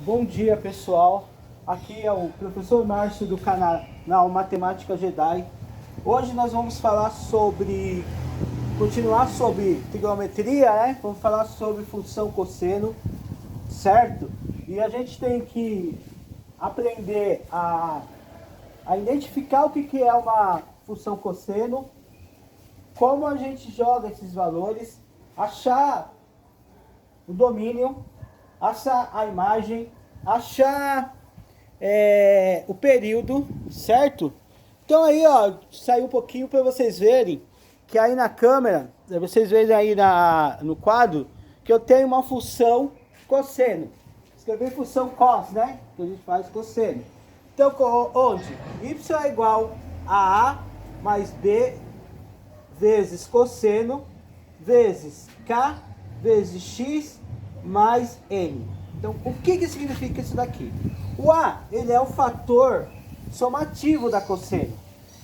Bom dia, pessoal. Aqui é o professor Márcio do canal Matemática Jedi. Hoje nós vamos falar continuar sobre trigonometria, né? Vamos falar sobre função cosseno, certo? E a gente tem que aprender a identificar o que é uma função cosseno, como a gente joga esses valores, achar o domínio, achar a imagem, achar o período, certo? Então aí, ó, saiu um pouquinho para vocês verem que aí na câmera, vocês veem aí no quadro, que eu tenho uma função cosseno. Escrevi função cos, né? Que a gente faz cosseno. Então, onde y é igual a mais b vezes cosseno vezes k vezes x mais n. Então, o que significa isso daqui? O a, ele é o fator somativo da cosseno.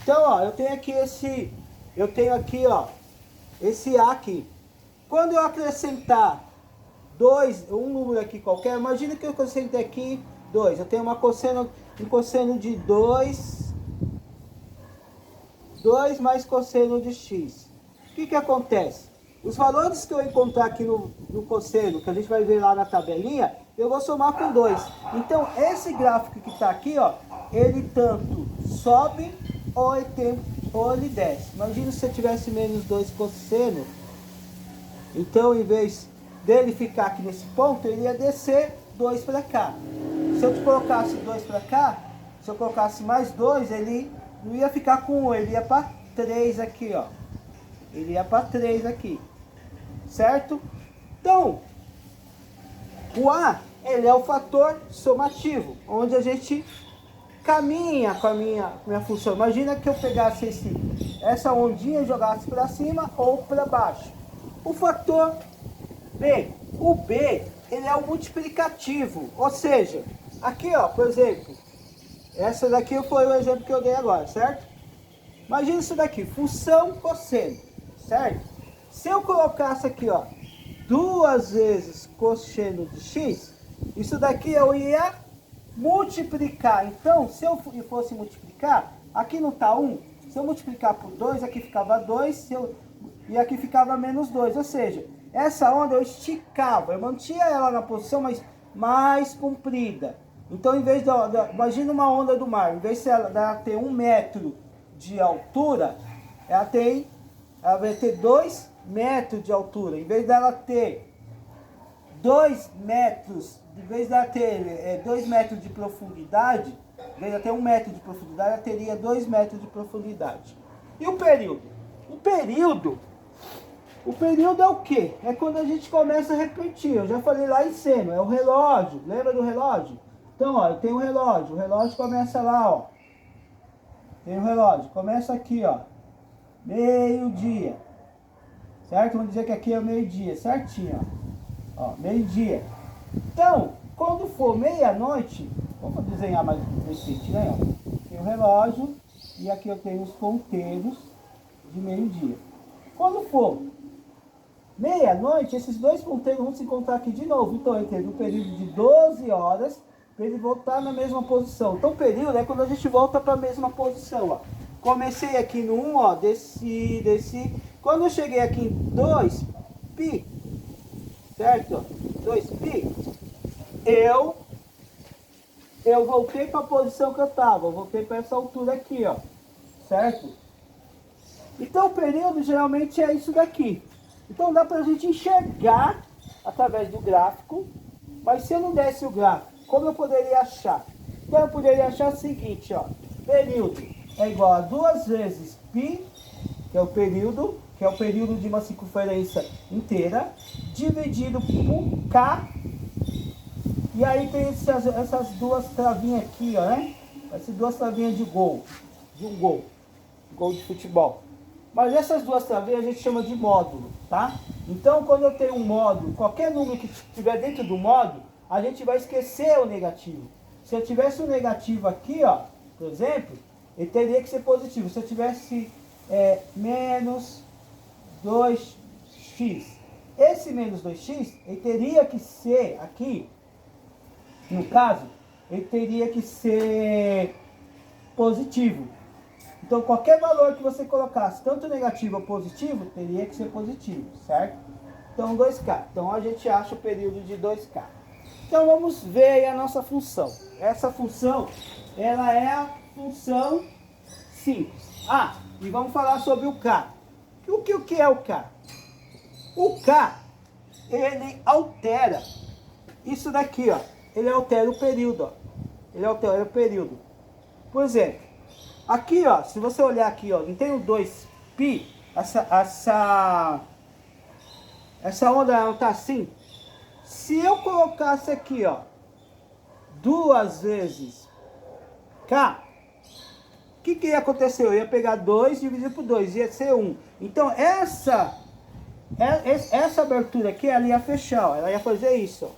Então, ó, eu tenho aqui, ó, esse a aqui. Quando eu acrescentar um número aqui qualquer, imagina que eu acrescentei aqui 2. Eu tenho um cosseno de 2 mais cosseno de x. O que acontece? Os valores que eu encontrar aqui no cosseno, que a gente vai ver lá na tabelinha, eu vou somar com 2. Então, esse gráfico que está aqui, ó, ele tanto sobe ou ele desce. Imagina se eu tivesse menos 2 cosseno. Então, em vez dele ficar aqui nesse ponto, ele ia descer 2 para cá. Se eu colocasse 2 para cá, se eu colocasse mais 2, ele não ia ficar com 1, ele ia para 3 aqui, ó. Ele ia para 3 aqui. Certo? Então, o A, ele é o fator somativo, onde a gente caminha com a minha função. Imagina que eu pegasse essa ondinha e jogasse para cima ou para baixo. O fator B, o B, ele é o multiplicativo, ou seja, aqui, ó, por exemplo, essa daqui foi o exemplo que eu dei agora, certo? Imagina isso daqui, função cosseno, certo? Se eu colocasse aqui, ó, 2 vezes cosseno de x, isso daqui eu ia multiplicar. Então, se eu fosse multiplicar, aqui não está 1, se eu multiplicar por 2, aqui ficava 2, e aqui ficava menos 2. Ou seja, essa onda eu esticava, eu mantinha ela na posição mais comprida. Então, em vez imagina uma onda do mar, em vez de ela ter 1 metro de altura, ela vai ter 2 metros de altura. Em vez dela ter 2 metros, em vez dela ter 2 metros de profundidade, em vez de ter 1 metro de profundidade, ela teria 2 metros de profundidade. E o período? O período é o quê? É quando a gente começa a repetir. Eu já falei lá em cima, é o relógio. Lembra do relógio? Então, ó, eu tenho um relógio. O relógio começa lá, ó. Tem um relógio. Começa aqui, ó. Meio-dia. Certo? Vamos dizer que aqui é meio-dia, certinho, ó. Ó, meio-dia. Então, quando for meia-noite, vamos desenhar mais recente, né? Tem o relógio e aqui eu tenho os ponteiros de meio-dia. Quando for meia-noite, esses dois ponteiros vão se encontrar aqui de novo. Então, ele teve um período de 12 horas para ele voltar na mesma posição. Então, o período é quando a gente volta para a mesma posição, ó. Comecei aqui no 1, ó, desci. Quando eu cheguei aqui em 2 pi, certo? 2 pi, eu voltei para a posição que eu estava. Eu voltei para essa altura aqui, ó. Certo? Então, o período geralmente é isso daqui. Então, dá para a gente enxergar através do gráfico. Mas se eu não desse o gráfico, como eu poderia achar? Então, eu poderia achar o seguinte, ó. Período é igual a 2 vezes π, que é o período de uma circunferência inteira, dividido por k. E aí tem essas duas travinhas aqui, ó, né? Essas duas travinhas de um gol de futebol. Mas essas duas travinhas a gente chama de módulo, tá? Então, quando eu tenho um módulo, qualquer número que estiver dentro do módulo, a gente vai esquecer o negativo. Se eu tivesse um negativo aqui, ó, por exemplo, ele teria que ser positivo. Se eu tivesse menos 2x, esse menos 2x, ele teria que ser aqui no caso, ele teria que ser positivo. Então, qualquer valor que você colocasse, tanto negativo ou positivo, teria que ser positivo, certo? Então, 2K. Então, a gente acha o período de 2K. Então, vamos ver aí a nossa função. Essa função, ela é a função simples. Ah, e vamos falar sobre o K. O que é o K? O K, ele altera isso daqui, ó. Ele altera o período, ó. Ele altera o período. Por exemplo, aqui, ó, se você olhar aqui, ó, não tem o 2π? Essa onda não tá assim? Se eu colocasse aqui, ó, 2 vezes K, o que ia acontecer? Eu ia pegar 2 dividido por 2, ia ser 1. Então, essa abertura aqui, ela ia fechar, ó, ela ia fazer isso, ó.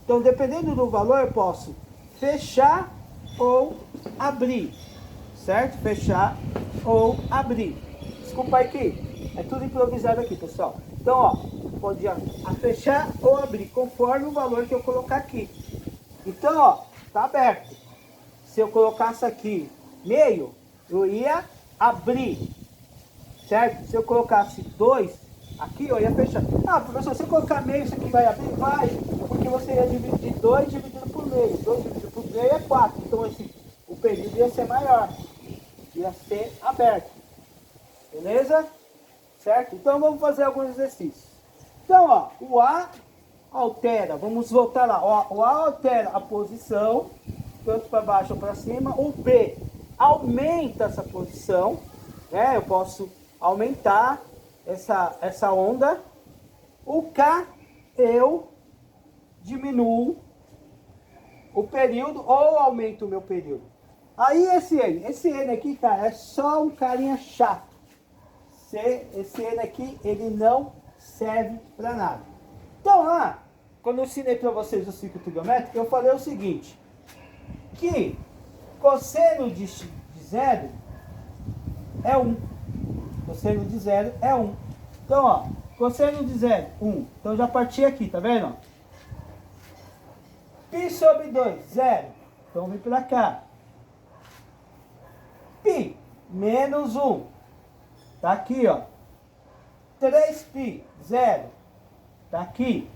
Então, dependendo do valor, eu posso fechar ou abrir, certo? Fechar ou abrir. Desculpa aí que é tudo improvisado aqui, pessoal. Então, ó, pode fechar ou abrir, conforme o valor que eu colocar aqui. Então, ó, tá aberto. Se eu colocasse aqui meio, eu ia abrir, certo? Se eu colocasse 2, aqui eu ia fechar. Ah, professor, se eu colocar meio, isso aqui vai abrir? Vai, porque você ia dividir 2 dividido por meio. 2 dividido por meio é 4. Então, o período ia ser maior. Ia ser aberto. Beleza? Certo? Então, vamos fazer alguns exercícios. Então, ó, o A altera, vamos voltar lá. Ó, o A altera a posição, tanto para baixo ou para cima. O B aumenta essa posição, né? Eu posso aumentar essa onda. O K, eu diminuo o período ou aumento o meu período. Aí esse N aqui, cara, é só um carinha chato. Esse N aqui, ele não serve para nada. Então lá, quando eu ensinei para vocês o ciclo trigonométrico, eu falei o seguinte, que cosseno de zero é 1. Cosseno de zero é 1. Então, ó, cosseno de zero, 1. Então, eu já parti aqui, tá vendo? Π sobre 2, 0. Então, vem para cá. Π menos 1. Tá aqui, ó. 3π, 0. Tá aqui.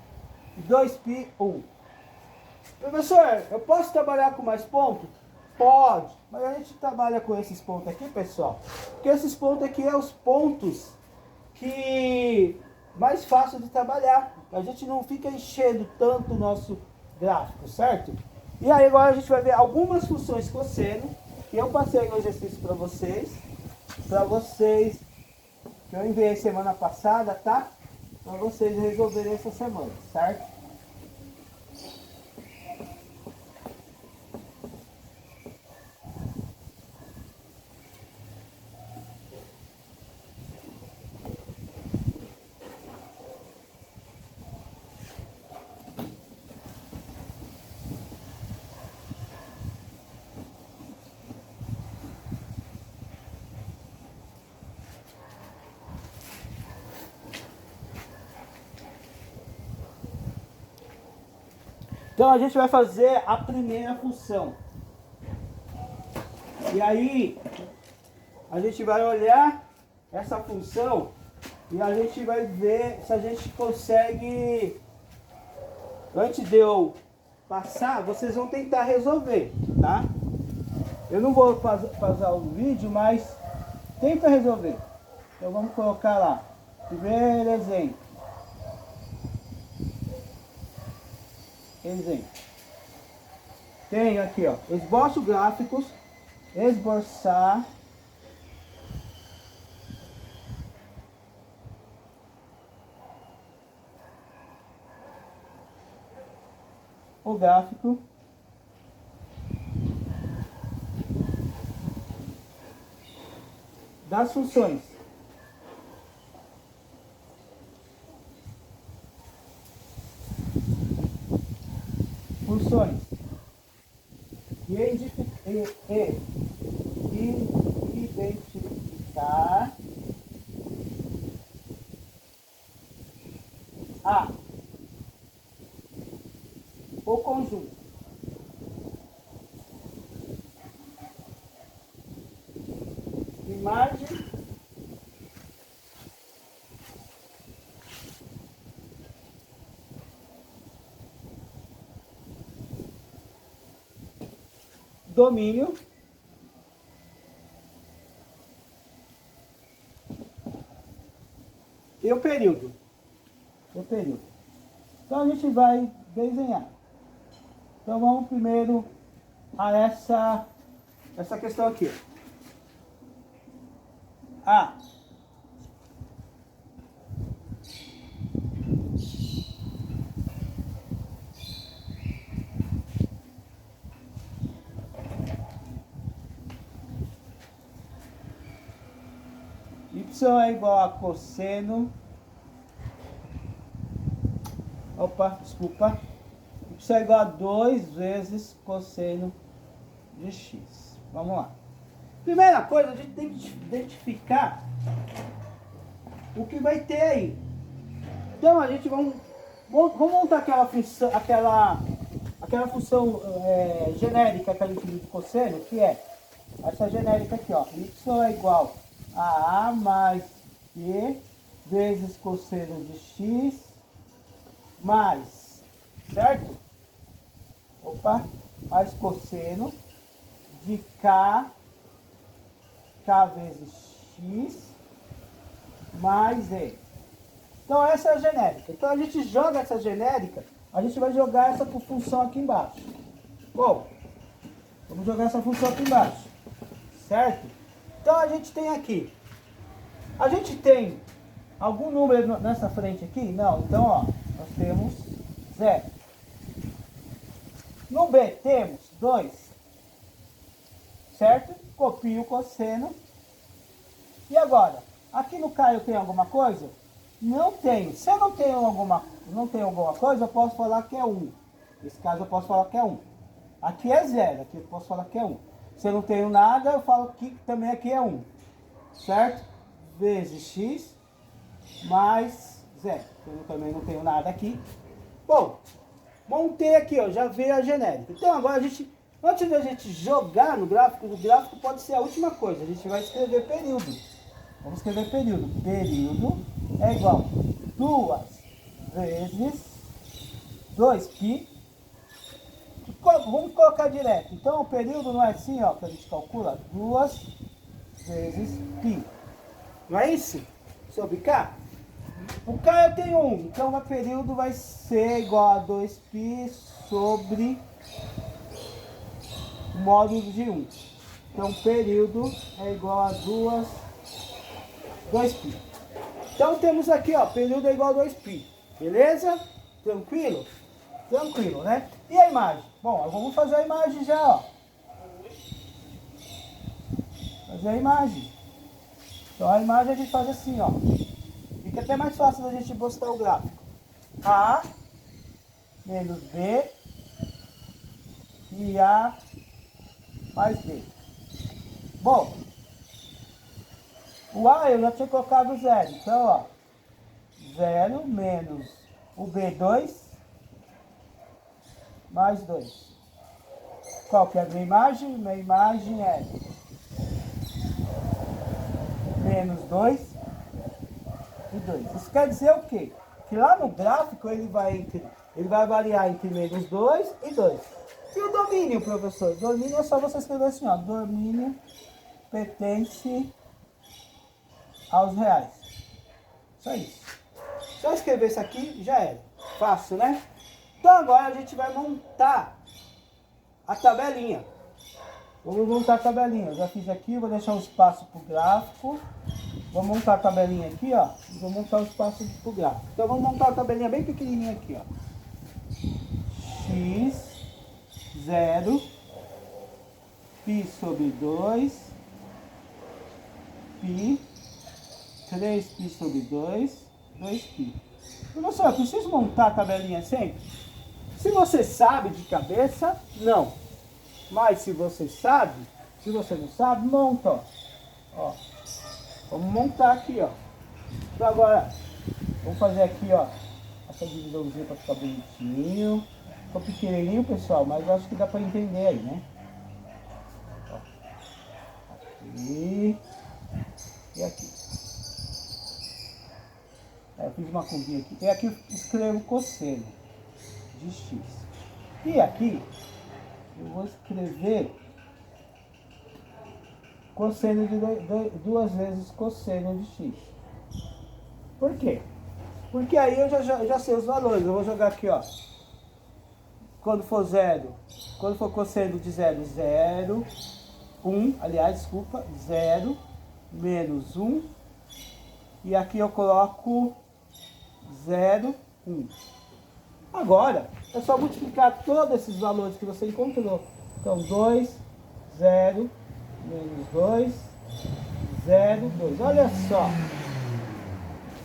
2π, 1. Professor, eu posso trabalhar com mais pontos? Pode. Mas a gente trabalha com esses pontos aqui, pessoal. Porque esses pontos aqui são os pontos que mais fácil de trabalhar. A gente não fica enchendo tanto o nosso gráfico, certo? E aí agora a gente vai ver algumas funções cosseno. Que eu passei no exercício para vocês. Que eu enviei semana passada, tá? Para vocês resolverem essa semana, certo? Então a gente vai fazer a primeira função. E aí a gente vai olhar essa função e a gente vai ver se a gente consegue. Antes de eu passar, vocês vão tentar resolver, tá? Eu não vou pausar o vídeo, mas tenta resolver. Então vamos colocar lá. Primeiro exemplo. Tem aqui, ó, esboço gráficos, esboçar o gráfico das funções. E identificar o conjunto. domínio e o período. Então a gente vai desenhar. Então vamos primeiro a essa questão aqui. A. Y é igual a cosseno. Opa, desculpa. Y é igual a 2 vezes cosseno de x. Vamos lá. Primeira coisa, a gente tem que identificar o que vai ter aí. Então a gente vamos montar aquela função genérica que a gente viu de cosseno, que é essa genérica aqui, ó. Y é igual a mais b vezes cosseno de x mais, certo? Opa, mais cosseno de k vezes x mais e. Então essa é a genérica. Então a gente joga essa genérica, a gente vai jogar essa função aqui embaixo. Bom, vamos jogar essa função aqui embaixo, certo? Então a gente tem aqui, a gente tem algum número nessa frente aqui? Não, então ó, nós temos 0. No B temos 2, certo? Copio o cosseno. E agora, aqui no K eu tenho alguma coisa? Não tenho. Se eu não tenho alguma coisa, eu posso falar que é 1. Nesse caso eu posso falar que é 1. Aqui é 0, aqui eu posso falar que é 1. Se eu não tenho nada, eu falo que também aqui é 1. Certo? Vezes x mais 0. Eu também não tenho nada aqui. Bom, montei aqui, ó, já veio a genérica. Então agora a gente, antes da gente jogar no gráfico, o gráfico pode ser a última coisa. A gente vai escrever período. Vamos escrever período. Período é igual a 2 vezes 2π. Vamos colocar direto. Então o período não é assim, ó, que a gente calcula 2 vezes π. Não é isso? Sobre K? O K eu tenho 1, então o período vai ser igual a 2π sobre o módulo de 1. Então o período é igual a 2π. Então temos aqui, ó, período é igual a 2π. Beleza? Tranquilo? Tranquilo, né? E a imagem? Bom, vamos fazer a imagem já, ó. Fazer a imagem. Então a imagem a gente faz assim, ó. Fica até mais fácil da gente postar o gráfico. A menos B e A mais B. Bom, o A eu já tinha colocado 0. Então, ó, 0 menos o B2 mais 2. Qual que é a minha imagem? Minha imagem é menos 2 e 2. Isso quer dizer o quê? Que lá no gráfico ele vai variar entre menos 2 e 2. E o domínio, professor? Domínio é só você escrever assim, ó. Domínio pertence aos reais. Só isso. Só escrever isso aqui já era. Fácil, né? Então agora a gente vai montar a tabelinha. Vamos montar a tabelinha. Eu já fiz aqui, vou deixar um espaço para o gráfico. Vou montar a tabelinha aqui, ó. E vou montar o espaço para o gráfico. Então vamos montar a tabelinha bem pequenininha aqui, ó. X, 0, π sobre 2, π, 3π sobre 2, 2π. Professor, eu preciso montar a tabelinha sempre? Se você sabe de cabeça, não. Mas se você sabe, se você não sabe, monta, ó. Ó. Vamos montar aqui, ó. Então agora, vamos fazer aqui, ó, essa divisãozinha para ficar bonitinho. Ficou pequenininho, pessoal, mas eu acho que dá para entender aí, né? Ó. Aqui e aqui. Eu fiz uma curvinha aqui. E aqui eu escrevo cosseno de x. E aqui eu vou escrever cosseno de 2 vezes cosseno de x. Por quê? Porque aí eu já sei os valores. Eu vou jogar aqui, ó. Quando for zero, quando for cosseno de 0, 0, 1, aliás, desculpa, 0, menos 1. E aqui eu coloco 0, 1. Agora, é só multiplicar todos esses valores que você encontrou. Então, 2, 0, menos 2, 0, 2. Olha só.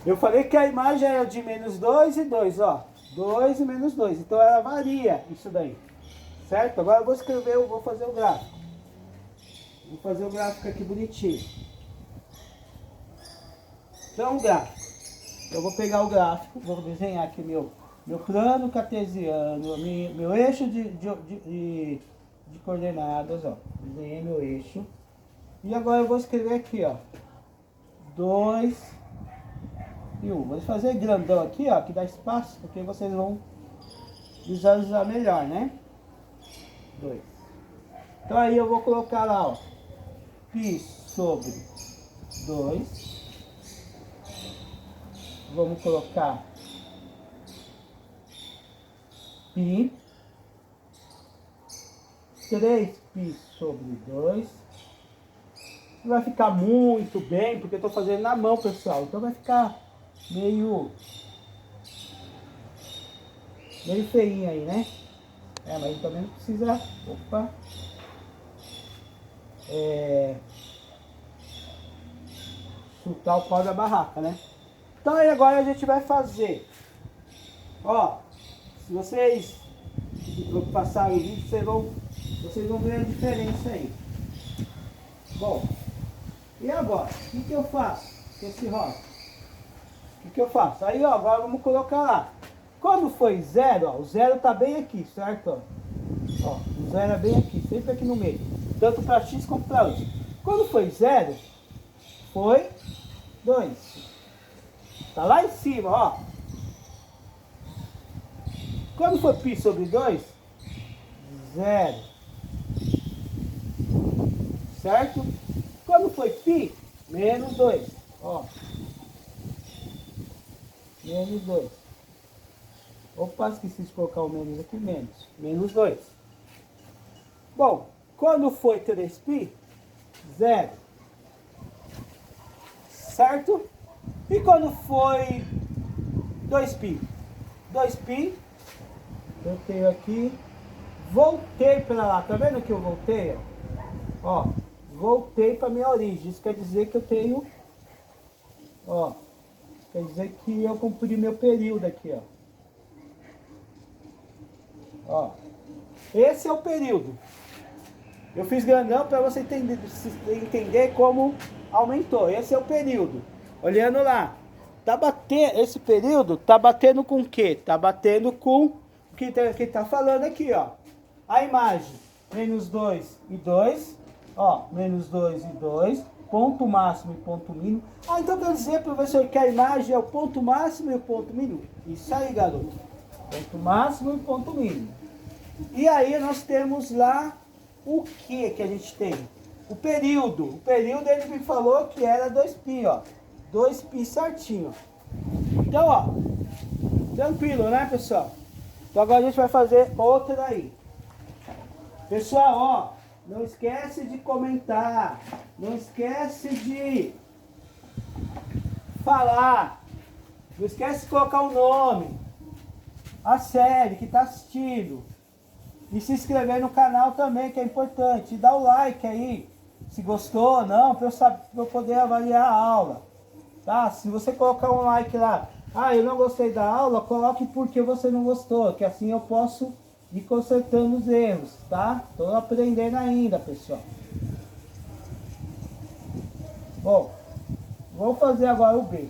Eu falei que a imagem era de menos 2 e 2, ó. 2 e menos 2. Então, ela varia isso daí. Certo? Agora eu vou escrever, eu vou fazer o gráfico. Vou fazer o gráfico aqui bonitinho. Então, o gráfico. Eu vou pegar o gráfico, vou desenhar aqui meu plano cartesiano, meu eixo de coordenadas, ó. Desenhei meu eixo. E agora eu vou escrever aqui, ó. 2 e 1. Vou fazer grandão aqui, ó, que dá espaço, porque vocês vão visualizar melhor, né? 2. Então aí eu vou colocar lá, ó. Π sobre 2. Vamos colocar π, 3π sobre 2. Vai ficar muito bem, porque eu estou fazendo na mão, pessoal. Então vai ficar meio feinho aí, né? Mas também não precisa... Opa! Chutar o pau da barraca, né? Então aí agora a gente vai fazer. Ó, se vocês passarem o vídeo, vocês vão ver a diferença aí. Bom, e agora? O que eu faço com esse rosa? O que eu faço? Aí, ó, agora vamos colocar lá. Quando foi 0, ó, o 0 tá bem aqui, certo? Ó, o 0 é bem aqui, sempre aqui no meio. Tanto para x como para y. Quando foi 0, foi 2. Tá lá em cima, ó. Quando for π sobre 2, 0. Certo? Quando foi π, menos 2. Ó. Menos 2. Opa, esqueci de colocar o menos aqui. Menos 2. Bom, quando foi 3π, 0. Certo? E quando foi 2π? 2π, eu tenho aqui, voltei para lá, tá vendo que eu voltei? Ó, voltei para minha origem, isso quer dizer que eu tenho, ó, quer dizer que eu cumpri meu período aqui, ó. Ó, esse é o período. Eu fiz grandão para você entender como aumentou. Esse é o período. Olhando lá, esse período tá batendo com o quê? Tá batendo com o que tá falando aqui, ó. A imagem, menos 2 e 2, ó, menos 2 e 2, ponto máximo e ponto mínimo. Ah, então quer dizer, professor, que a imagem é o ponto máximo e o ponto mínimo? Isso aí, garoto. Ponto máximo e ponto mínimo. E aí nós temos lá o que a gente tem? O período. O período ele me falou que era 2π, ó. 2π certinho. Então, ó, tranquilo, né, pessoal? Então agora a gente vai fazer outra aí. Pessoal, ó, não esquece de comentar, não esquece de falar, não esquece de colocar o nome, a série que está assistindo e se inscrever no canal também, que é importante. E dá o like aí, se gostou ou não, para eu poder avaliar a aula. Tá? Se você colocar um like lá, ah, eu não gostei da aula, coloque porque você não gostou, que assim eu posso ir consertando os erros, tá? Estou aprendendo ainda, pessoal. Bom, vou fazer agora o B.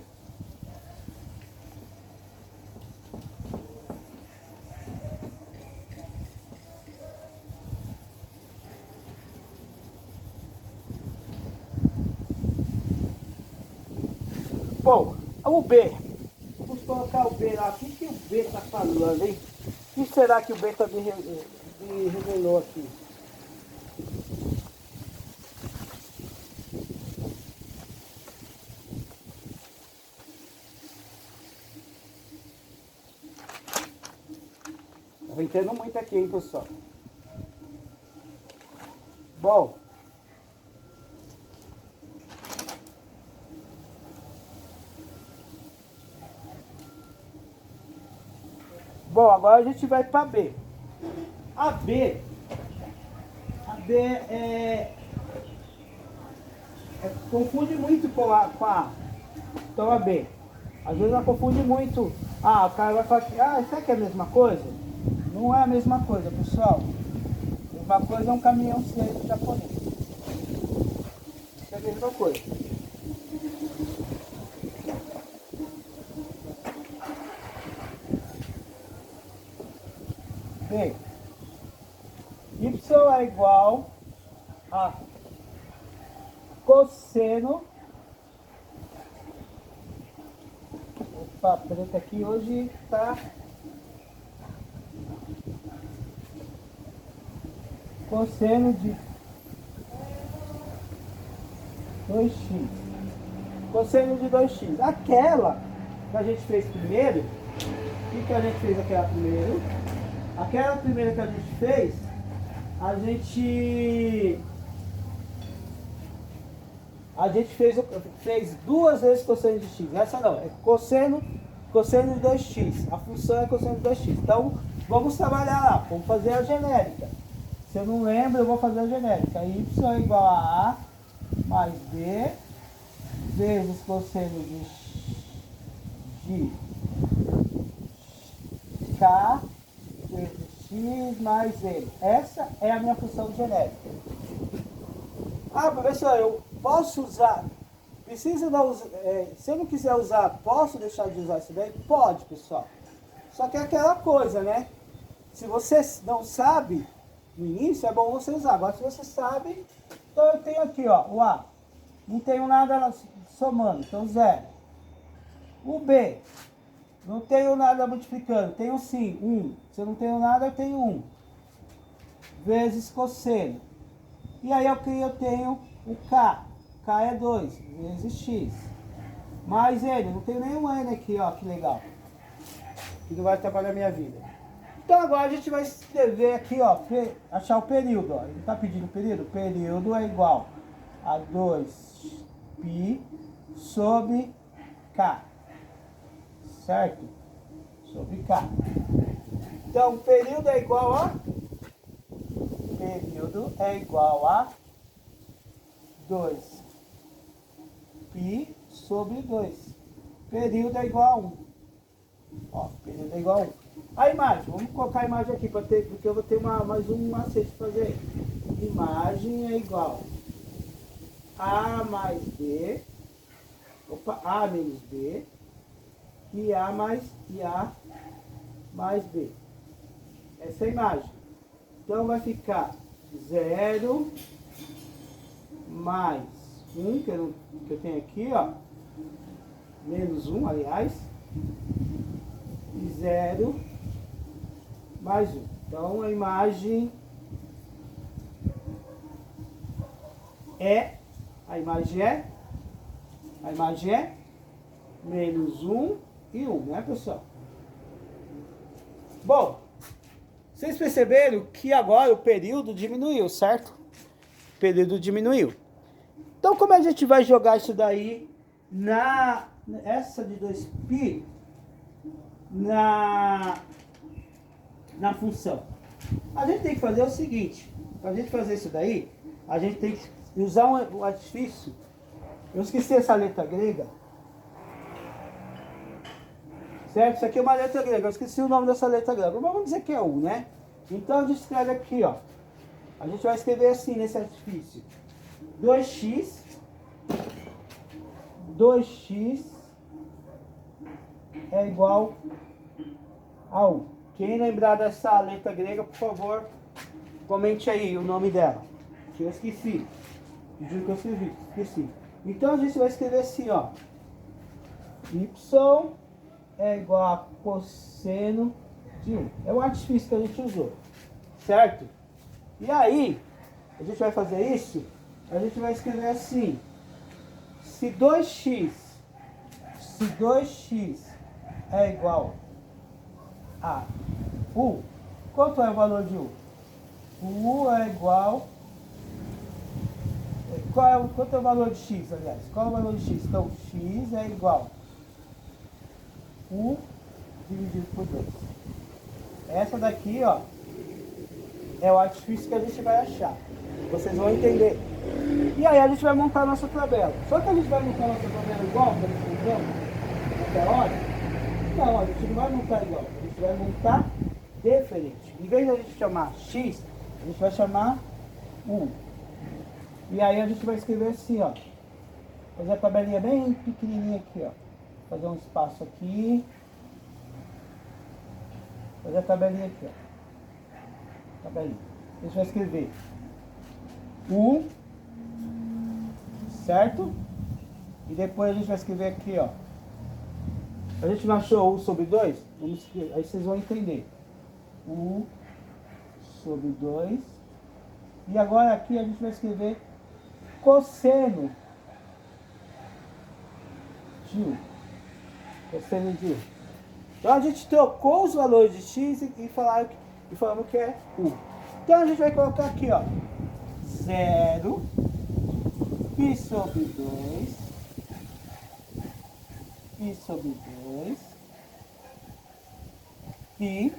Bom, o B. Vamos colocar o B lá. O que o B está falando, hein? O que será que o B está me revelou aqui? tendo muito aqui, hein, pessoal. Bom. Bom, agora a gente vai para B. A B confunde muito com a A. Então a B. Às vezes ela confunde muito. Ah, o cara vai falar que, isso aqui é a mesma coisa? Não é a mesma coisa, pessoal. A mesma coisa é um caminhão seco japonês. Isso é a mesma coisa. Bem, y é igual a cosseno. Opa, preta aqui hoje tá cosseno de 2x. Cosseno de 2x. Aquela que a gente fez primeiro, o que a gente fez aquela primeiro? Aquela primeira que a gente fez, a gente fez duas vezes cosseno de x. Essa não, é cosseno de 2x. A função é cosseno de 2x. Então, vamos trabalhar lá, vamos fazer a genérica. Se eu não lembro, eu vou fazer a genérica. Y é igual a A mais B vezes cosseno de K vezes X mais N. Essa é a minha função genérica. Professor, eu posso usar, precisa não usar, se eu não quiser usar, posso deixar de usar isso daí? Pode, pessoal. Só que é aquela coisa, né? Se você não sabe, no início é bom você usar. Agora, se você sabe, então eu tenho aqui, ó, o A. Não tenho nada somando, então zero. O B, não tenho nada multiplicando, tenho sim, 1. Se eu não tenho nada, eu tenho 1. Vezes cosseno. E aí aqui eu tenho o K. K é 2, vezes X. Mais N, não tenho nenhum N aqui, ó, que legal. Que não vai atrapalhar a minha vida. Então agora a gente vai escrever aqui, ó, achar o período, ó. Ele está pedindo o período? O período é igual a 2π sobre K. Certo? Sobre K. Então, o período é igual a... Período é igual a 2π sobre 2. Período é igual a 1. Ó, período é igual a 1. A imagem, vamos colocar a imagem aqui, porque eu vou ter mais um macete para fazer. Imagem é igual a mais b, a menos b, e a mais b. Essa é a imagem. Então vai ficar 0 mais 1, que eu tenho aqui, ó, menos 1, aliás, e 0 mais 1. Então a imagem é menos 1 e 1, né, pessoal? Bom, vocês perceberam que agora o período diminuiu, certo? O período diminuiu. Então, como a gente vai jogar isso daí essa de 2π na função? A gente tem que fazer o seguinte, para a gente fazer isso daí, a gente tem que usar um artifício. Eu esqueci essa letra grega. Certo? Isso aqui é uma letra grega. Eu esqueci o nome dessa letra grega. Mas vamos dizer que é U, né? Então a gente escreve aqui, ó. A gente vai escrever assim nesse artifício. 2x é igual a 1. Quem lembrar dessa letra grega, por favor, comente aí o nome dela. Que eu esqueci. Juro que eu esqueci. Então a gente vai escrever assim, ó. Y é igual a cosseno de 1. É o artifício que a gente usou. Certo? E aí, a gente vai fazer isso, a gente vai escrever assim. Se 2x é igual a 1, Quanto é o valor de U? U é igual... Quanto é o valor de X, aliás? Qual é o valor de X? Então, X é igual U dividido por 2. Essa daqui, ó, é o artifício que a gente vai achar. Vocês vão entender. E aí a gente vai montar a nossa tabela. Só que a gente vai montar a nossa tabela igual que a gente montou até hora? Não, a gente não vai montar igual. A gente vai montar diferente. Em vez de a gente chamar X, a gente vai chamar U. E aí a gente vai escrever assim, ó. Fazer a tabelinha bem pequenininha aqui, ó. Fazer um espaço aqui. Fazer a tabelinha aqui, ó. Tabelinha. A gente vai escrever U, certo? E depois a gente vai escrever aqui, ó. A gente não achou U sobre 2? Vamos escrever, aí vocês vão entender. U sobre 2. E agora aqui a gente vai escrever cosseno de U. Cosseno de U. Então a gente trocou os valores de X e falamos que é U. Então a gente vai colocar aqui, ó. 0 π sobre 2 π sobre 2 π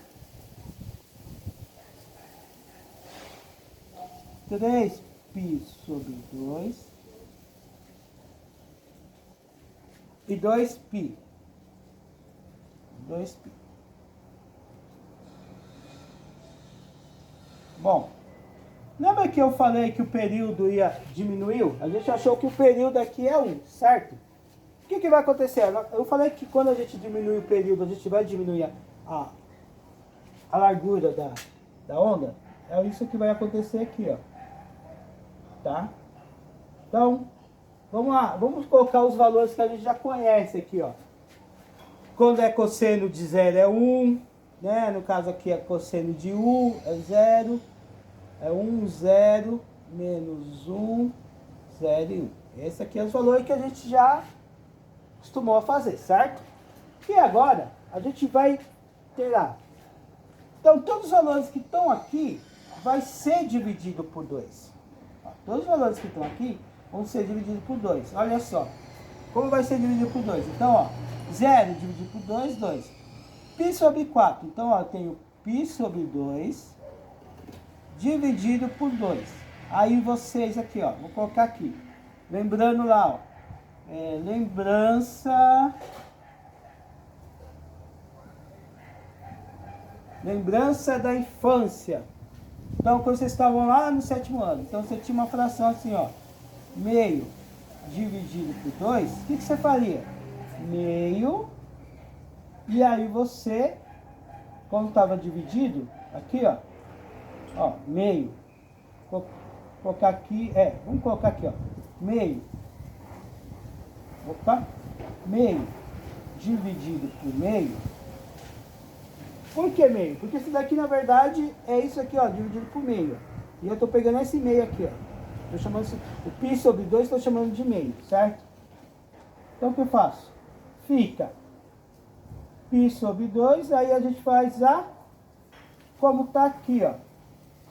3π sobre 2 e 2π. 2π. Bom, lembra que eu falei que o período diminuiu? A gente achou que o período aqui é 1, certo? O que vai acontecer? Eu falei que quando a gente diminui o período, a gente vai diminuir a largura da onda. É isso que vai acontecer aqui, ó. Tá? Então, vamos lá. Vamos colocar os valores que a gente já conhece aqui, ó. Quando é cosseno de 0 é 1, né? No caso aqui é cosseno de U, é 0. É 1, 0, menos 1, 0 e 1. Esse aqui é os valores que a gente já costumou fazer, certo? E agora, a gente vai ter lá. Então, todos os valores que estão aqui vai ser dividido por 2. Todos os valores que estão aqui vão ser divididos por 2. Olha só. Como vai ser dividido por 2? Então, ó, 0 dividido por 2, 2. Π sobre 4. Então, ó, eu tenho π sobre 2 dividido por 2. Aí vocês aqui, ó, vou colocar aqui. Lembrando lá, ó. Lembrança da infância. Então, quando vocês estavam lá no 7º ano, então você tinha uma fração assim, ó. Meio dividido por 2, o que você faria? Meio. E aí você, quando estava dividido, aqui, ó, meio. Vou colocar aqui, vamos colocar aqui, ó. Meio. Opa. Meio dividido por meio. Por que meio? Porque isso daqui, na verdade, é isso aqui, ó, dividido por meio. E eu tô pegando esse meio aqui, ó. Tô chamando o π sobre 2, estou chamando de meio, certo? Então, o que eu faço? Fica π sobre 2, aí a gente faz como tá aqui, ó.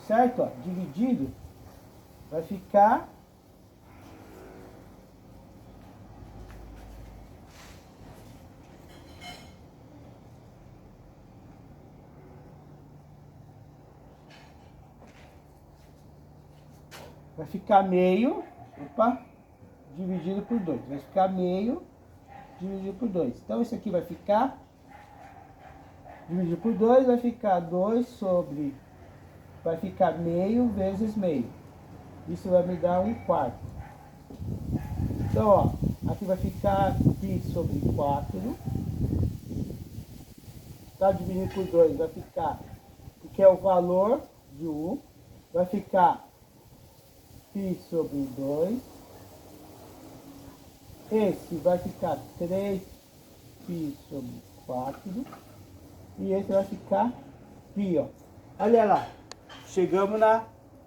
Certo? Ó, dividido, vai ficar meio, dividido por 2. Vai ficar meio dividido por 2. Então, isso aqui vai ficar dividido por 2, vai ficar 2 sobre... Vai ficar meio vezes meio. Isso vai me dar 1/4. Então, ó, aqui vai ficar π sobre 4. Tá dividido por 2, vai ficar... Que é o valor de U. Vai ficar π sobre 2. Esse vai ficar 3π sobre 4. E esse vai ficar π, ó. Olha lá. Chegamos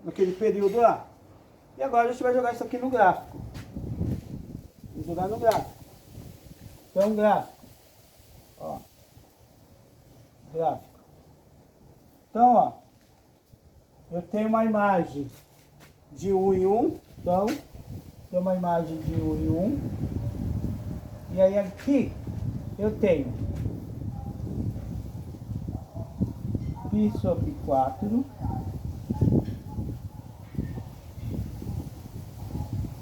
naquele período lá. E agora a gente vai jogar isso aqui no gráfico. Vamos jogar no gráfico. Então, gráfico. Ó. Gráfico. Então, ó, eu tenho uma imagem de 1 em 1, então, tem uma imagem de 1 em 1. E aí aqui eu tenho π sobre 4,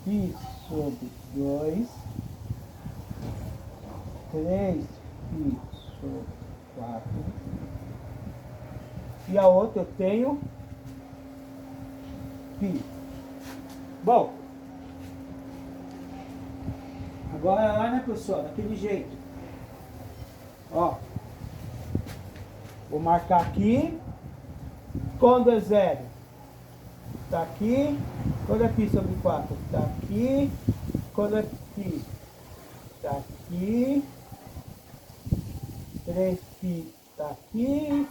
π sobre 2, 3π sobre 4. E a outra eu tenho π. Bom, agora lá, né, professor? Daquele jeito. Ó, vou marcar aqui. Quando é 0, tá aqui. Quando é π sobre 4, tá aqui. Quando é π, tá aqui. 3π tá aqui.